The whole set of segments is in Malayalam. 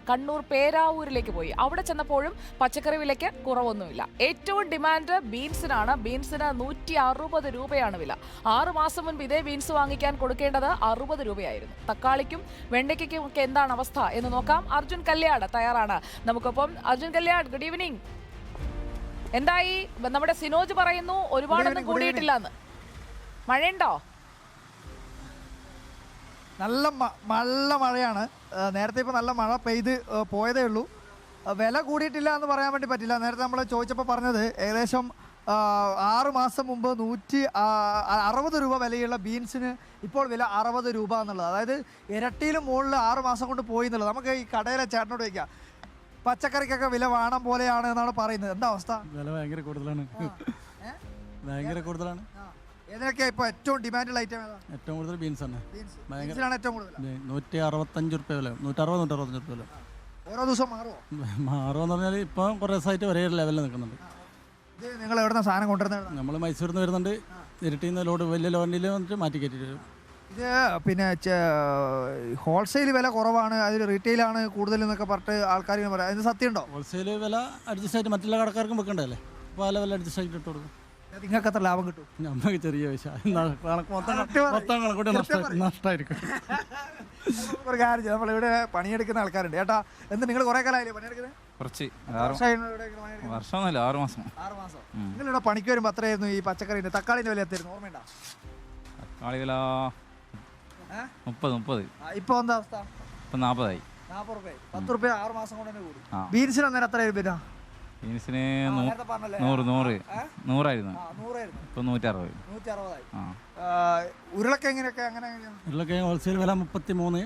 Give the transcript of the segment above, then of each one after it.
കണ്ണൂർ പേരാവൂരിലേക്ക് പോയി. അവിടെ ചെന്നപ്പോഴും പച്ചക്കറി വിലയ്ക്ക് കുറവൊന്നുമില്ല. ഏറ്റവും ഡിമാൻഡ് ബീൻസിനാണ്. ബീൻസിന് 160 രൂപയാണ് വില. 6 മാസം മുൻപ് ഇതേ ബീൻസ് വാങ്ങിക്കാൻ കൊടുക്കേണ്ടത് 60 രൂപയായിരുന്നു. തക്കാളിക്കും വെണ്ടയ്ക്കും ഒക്കെ എന്താണ് അവസ്ഥ എന്ന് നോക്കാം. അർജുൻ കല്യാട് തയ്യാറാണ് നമുക്കൊപ്പം. Arjun Kalliad, good evening. എന്തായി? നമ്മുടെ സിനോജ് പറയുന്നു ഒരുപാടൊന്നും കൂടിയിട്ടില്ല എന്ന്. മഴയുണ്ടോ? നല്ല മഴയാണ്. നേരത്തെ ഇപ്പോൾ നല്ല മഴ പെയ്ത് പോയതേ ഉള്ളൂ. വില കൂടിയിട്ടില്ല എന്ന് പറയാൻ വേണ്ടി പറ്റില്ല. നേരത്തെ നമ്മൾ ചോദിച്ചപ്പോൾ പറഞ്ഞത് ഏകദേശം 6 മാസം മുമ്പ് 160 രൂപ വിലയുള്ള ബീൻസിന് ഇപ്പോൾ വില 60 രൂപ എന്നുള്ളത്. അതായത് ഇരട്ടിയിലും മുകളിൽ 6 മാസം കൊണ്ട് പോയി എന്നുള്ളത്. നമുക്ക് ഈ കടയിലെ ചേട്ടനോട് ചോദിക്കാം, പച്ചക്കറിക്കൊക്കെ വില വേണം പോലെയാണ് എന്നാണ് പറയുന്നത്. എന്താ അവസ്ഥ? വില ഭയങ്കര കൂടുതലാണ്. ഭയങ്കര കൂടുതലാണ്. ഏതൊക്കെയാ ഇപ്പോൾ ഏറ്റവും ഡിമാൻഡുള്ള ഐറ്റം ഏതാ? ഏറ്റവും കൂടുതൽ ബീൻസ് ആണ്. ബീൻസിനാണ് ഏറ്റവും കൂടുതൽ. 165 രൂപ വില, 160-165 രൂപ വില. ഓരോ ദിവസം മാറുമോ? മാറുമെന്ന് പറഞ്ഞാൽ ഇപ്പം കുറേ ദിവസമായിട്ട് ഒരേ ലെവലിൽ നിൽക്കുന്നുണ്ട്. ഇത് നിങ്ങൾ എവിടെ നിന്നാണ് സാധനം കൊണ്ടുവരുന്നത്? നമ്മൾ മൈസൂരിൽ നിന്ന് വരുന്നുണ്ട്. ഇരട്ടിയിൽ നിന്ന് ലോഡ് വലിയ ലോഡിൽ വന്നിട്ട് മാറ്റി കയറ്റിട്ട് വരും. ഇത് പിന്നെ ഹോൾസെയിൽ വില കുറവാണ്, അതിൽ റീറ്റെയിലാണ് കൂടുതൽ എന്നൊക്കെ പറഞ്ഞിട്ട് ആൾക്കാർ പറയാം. അതിന് സത്യമുണ്ടോ? ഹോൾസെയിൽ വില അഡ്ജസ്റ്റ് ആയിട്ട് മറ്റുള്ള കടക്കാർക്കും വെക്കണ്ടല്ലേ? അപ്പോൾ ആ ലെവലിൽ അഡ്ജസ്റ്റ് ആയിട്ട് ഇട്ട് കൊടുക്കും. നിങ്ങൾക്ക് എത്ര ലാഭം കിട്ടും? നമുക്ക് ചെറിയ പൈസ മൊത്തം കണക്കൂട്ടി നഷ്ടമായിരിക്കും. ഒരു കാര്യം, നമ്മളിവിടെ പണിയെടുക്കുന്ന ആൾക്കാരുണ്ട് ചേട്ടാ. എന്ത് നിങ്ങൾ കുറേ കാലമായില്ലേ പണിയെടുക്കുന്നത്? കുറച്ച് വർഷമൊന്നുമില്ല, 6 മാസം. നിങ്ങളിവിടെ പണിക്ക് വരുമ്പോൾ എത്രയായിരുന്നു ഈ പച്ചക്കറിൻ്റെ തക്കാളിൻ്റെ വില എത്തായിരുന്നു? ഓർമ്മയുണ്ടോ? തക്കാളി വില 30. ഇപ്പോൾ എന്താ അവസ്ഥ? ഇപ്പം 40 രൂപ 10 രൂപ 6 മാസം കൊണ്ട് തന്നെ കൂടി. ബീൻസിന് അന്നേരം എത്ര രൂപ? ബീൻസിന് 100 ഇപ്പം 160. ഉരുളൊക്കെ എങ്ങനെയൊക്കെ? ഉരുളൊക്കെ ഹോൾസെയിൽ വില 33,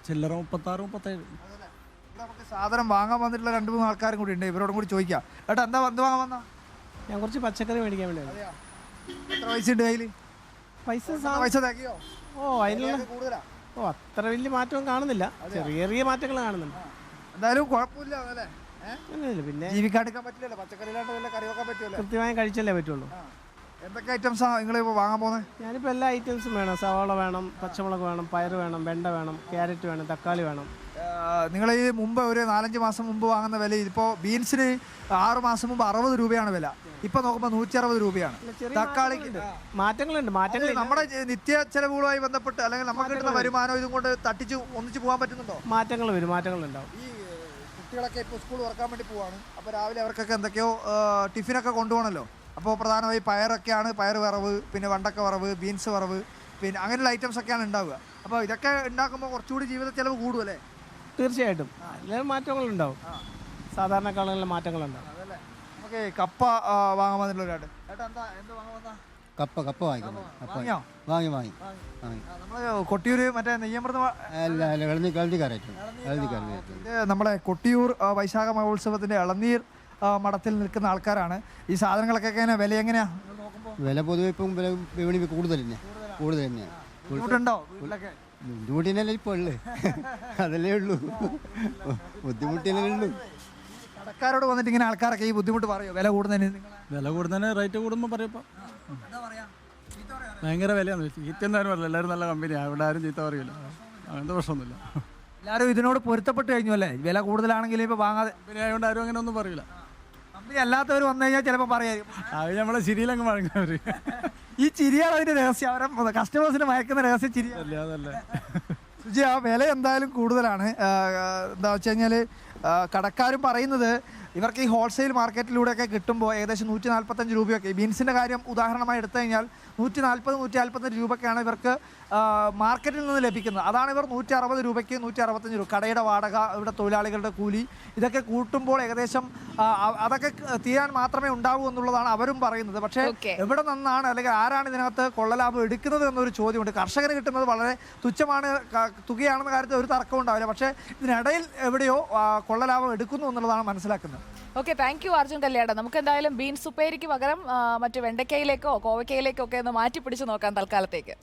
ചില്ലറ 36, 37. നമുക്ക് സാധനം വാങ്ങാൻ വന്നിട്ടുള്ള 2-3 ആൾക്കാരും കൂടി ഉണ്ട്. ഇവരോടും കൂടി ചോദിക്കാം. ഏട്ടാ എന്താ എന്ത് വാങ്ങാൻ വന്നാ? ഞാൻ കുറച്ച് പച്ചക്കറി മേടിക്കാൻ വേണ്ടി. എത്ര പൈസ ഉണ്ട് കയ്യിൽ? പൈസ തികയോ? അതിനുള്ള കൂടുതലാ? അത്ര വലിയ മാറ്റവും കാണുന്നില്ല, ചെറിയ മാറ്റങ്ങൾ കാണുന്നുണ്ട്. എന്തായാലും കുഴപ്പമില്ല അല്ലേ? പിന്നെ ജീവിക്കാണ്ടിരിക്കാൻ പറ്റില്ലല്ലോ, പച്ചക്കറിയിലാണ്ട് വല്ല കറി വെക്കാൻ പറ്റുമല്ലോ. കൃത്യമായി കഴിച്ചല്ലേ പറ്റുള്ളൂ. എന്തൊക്കെ ഐറ്റംസാണ് നിങ്ങൾ വാങ്ങാൻ പോകുന്നത്? ഞാനിപ്പോൾ എല്ലാ ഐറ്റംസും വേണം. സവാള വേണം, പച്ചമുളക് വേണം, പയർ വേണം, വെണ്ട വേണം, ക്യാരറ്റ് വേണം, തക്കാളി വേണം. നിങ്ങൾ ഈ മുമ്പ് ഒരു 4-5 മാസം മുമ്പ് വാങ്ങുന്ന വില ഇപ്പോൾ ബീൻസിന് 6 മാസം മുമ്പ് 60 രൂപയാണ് വില. ഇപ്പൊ നോക്കുമ്പോൾ 160 രൂപയാണ്. തക്കാളിക്ക് മാറ്റങ്ങളുണ്ട്. നമ്മുടെ നിത്യ ചെലവുകളുമായി ബന്ധപ്പെട്ട് അല്ലെങ്കിൽ നമുക്ക് കിട്ടുന്ന വരുമാനം ഇതും കൊണ്ട് ഒന്നിച്ച് പോകാൻ പറ്റുന്നുണ്ടോ? മാറ്റങ്ങളുണ്ടാവും. ഈ കുട്ടികളൊക്കെ ഇപ്പോൾ സ്കൂൾ തുറക്കാൻ വേണ്ടി പോവാണ്. അപ്പോൾ രാവിലെ അവർക്കൊക്കെ എന്തൊക്കെയോ ടിഫിനൊക്കെ കൊണ്ടുപോകണമല്ലോ. അപ്പോൾ പ്രധാനമായി പയറൊക്കെയാണ്, പയർ വറവ്, പിന്നെ വണ്ടക്ക വറവ്, ബീൻസ് വറവ്, പിന്നെ അങ്ങനെയുള്ള ഐറ്റംസ് ഒക്കെയാണ് ഉണ്ടാവുക. അപ്പോൾ ഇതൊക്കെ ഉണ്ടാക്കുമ്പോൾ കുറച്ചുകൂടി ജീവിത ചെലവ് കൂടുമല്ലേ? തീർച്ചയായിട്ടും അതിലും മാറ്റങ്ങളുണ്ടാവും. സാധാരണക്കാളുകളിലെ മാറ്റങ്ങളുണ്ടാവും. അതല്ലേ? നമുക്ക് കപ്പ വാങ്ങാൻ വന്നിട്ടുള്ളവരായിട്ട് ഏട്ടാ എന്ത് വാങ്ങാൻ വന്നാ? കപ്പ വാങ്ങിക്കുന്നു. വാങ്ങി നമ്മള് കൊട്ടിയൂർ മറ്റേ നെയ്യമൃത ഇത് നമ്മളെ കൊട്ടിയൂർ വൈശാഖ മഹോത്സവത്തിന്റെ ഇളനീർ മഠത്തിൽ നിൽക്കുന്ന ആൾക്കാരാണ്. ഈ സാധനങ്ങളൊക്കെ വില എങ്ങനെയാ? വില പൊതുവെ ഇപ്പം വിപണി കൂടുതൽ തന്നെയാണ്. ബുദ്ധിമുട്ടുണ്ടോ വീട്ടിലൊക്കെ? ബുദ്ധിമുട്ടിനല്ലേ ഇപ്പോൾ ഉള്ളു, അതല്ലേ ഉള്ളൂ, ബുദ്ധിമുട്ടിനല്ലേ ഉള്ളൂ. കടക്കാരോട് വന്നിട്ട് ഇങ്ങനെ ആൾക്കാരൊക്കെ ഈ ബുദ്ധിമുട്ട് പറയോ വില കൂടുന്നതിന്? വില കൂടുന്നതിന് റേറ്റ് കൂടുമ്പോൾ പറയുമ്പോൾ ഭയങ്കര വിലയാണ്. ചീത്ത എന്തായാലും പറയില്ല, എല്ലാവരും നല്ല കമ്പനിയാണ്, ഇവിടെ ആരും ചീത്ത പറയില്ല, അങ്ങനത്തെ പ്രശ്നമൊന്നുമില്ല. എല്ലാവരും ഇതിനോട് പൊരുത്തപ്പെട്ട് കഴിഞ്ഞു അല്ലേ? വില കൂടുതലാണെങ്കിൽ ഇപ്പോൾ വാങ്ങാതെ കമ്പനി ആയതുകൊണ്ട് ആരും അങ്ങനെ ഒന്നും പറയില്ല. കമ്പനി അല്ലാത്തവർ വന്നു കഴിഞ്ഞാൽ ചിലപ്പോൾ പറയാം. അത് നമ്മളെ ചിരിയിലങ്ങ് വഴങ്ങുന്നവർ. ഈ ചിരിയാണ് അതിൻ്റെ രഹസ്യം. അവരെ കസ്റ്റമേഴ്സിന് മയക്കുന്ന രഹസ്യം ചിരിയല്ലേ? അതല്ലേ സുജി, ആ വില എന്തായാലും കൂടുതലാണ്. എന്താ വെച്ച് കഴിഞ്ഞാൽ കടക്കാരും പറയുന്നത് ഇവർക്ക് ഈ ഹോൾസെയിൽ മാർക്കറ്റിലൂടെയൊക്കെ കിട്ടുമ്പോൾ ഏകദേശം 145 രൂപയൊക്കെ. ബീൻസിൻ്റെ കാര്യം ഉദാഹരണമായി എടുത്തു കഴിഞ്ഞാൽ 140-145 രൂപയ്ക്കാണ് ഇവർക്ക് മാർക്കറ്റിൽ നിന്ന് ലഭിക്കുന്നത്. അതാണ് ഇവർ 160 രൂപയ്ക്ക് 165 രൂപ. കടയുടെ വാടക, ഇവിടെ തൊഴിലാളികളുടെ കൂലി, ഇതൊക്കെ കൂട്ടുമ്പോൾ ഏകദേശം അതൊക്കെ തീരാൻ മാത്രമേ ഉണ്ടാവൂ എന്നുള്ളതാണ് അവരും പറയുന്നത്. പക്ഷേ എവിടെ നിന്നാണ് അല്ലെങ്കിൽ ആരാണ് ഇതിനകത്ത് കൊള്ളലാഭം എടുക്കുന്നത് എന്നൊരു ചോദ്യമുണ്ട്. കർഷകന് കിട്ടുന്നത് വളരെ തുച്ഛമാണ് തുകയാണെന്ന കാര്യത്തിൽ ഒരു തർക്കം ഉണ്ടാവില്ല. പക്ഷേ ഇതിനിടയിൽ എവിടെയോ കൊള്ളലാഭം എടുക്കുന്നു എന്നുള്ളതാണ് മനസ്സിലാക്കുന്നത്. Okay, thank you Arjun Kalliad. നമുക്ക് എന്തായാലും ബീൻസ് ഉപ്പേരിക്ക് പകരം മറ്റു വെണ്ടയ്ക്കയിലേക്കോ കോവയ്ക്കയിലേക്കോ ഒക്കെ ഒന്ന് മാറ്റി പിടിച്ച് നോക്കാം തൽക്കാലത്തേക്ക്.